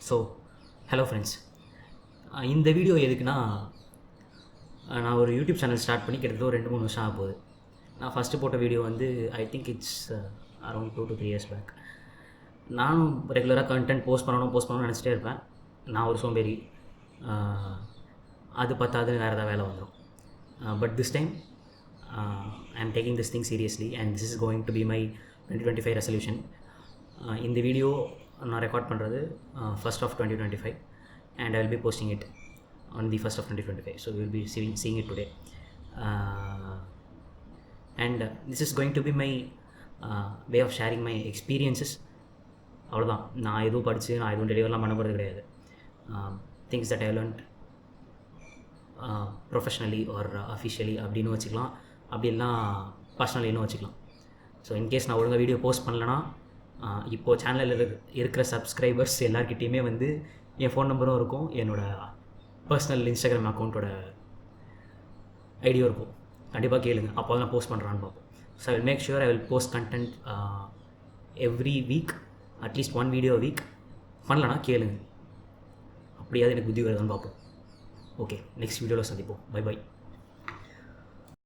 So hello friends. இந்த video எதுக்குன்னா, நான் ஒரு யூடியூப் சேனல் ஸ்டார்ட் பண்ணி கிட்டத்தட்ட ஒரு 2-3 வருஷம் ஆக போகுது. நான் ஃபஸ்ட்டு போட்ட வீடியோ வந்து I think it's around 2 to 3 years back. நானும் ரெகுலராக கண்டென்ட் போஸ்ட் பண்ணணும்னு நினச்சிட்டே இருப்பேன். நான் ஒரு சோம்பேறி. அது பத்தாது, வேறு ஏதாவது வேலை வந்துடும். But this time I am taking this thing seriously and this is going to be my 2025 resolution. இந்த வீடியோ நான் ரெக்கார்ட் பண்ணுறது 1st of 2025 and I will be posting it on the 1st of 2025. So we will be seeing it today. And this is going to be my way of sharing my experiences. அவ்வளோதான். நான் எதுவும் படித்து நான் எதுவும் டெலிவர்லாம் பண்ண போகிறது கிடையாது. Things that I learned professionally or officially அப்படின்னு வச்சுக்கலாம். அப்படி இல்லைனா பர்சனலின்னு வச்சுக்கலாம். ஸோ இன்கேஸ் நான் ஒழுங்காக வீடியோ போஸ்ட் பண்ணலன்னா, இப்போது சேனலில் இருக்கிற சப்ஸ்கிரைபர்ஸ் எல்லாருக்கிட்டேயுமே வந்து என் ஃபோன் நம்பரும் இருக்கும், என்னோடய பர்சனல் இன்ஸ்டாகிராம் அக்கௌண்ட்டோட ஐடியும் இருக்கும். கண்டிப்பாக கேளுங்க, அப்போ நான் போஸ்ட் பண்ணுறான்னு பார்ப்போம். So I will make sure I will post content every week, at least 1 video week. பண்ணலன்னா கேளுங்க, அப்படியாவது எனக்கு புத்தி வருதுன்னு பார்ப்போம். ஓகே, நெக்ஸ்ட் வீடியோவில் சந்திப்போம். பை.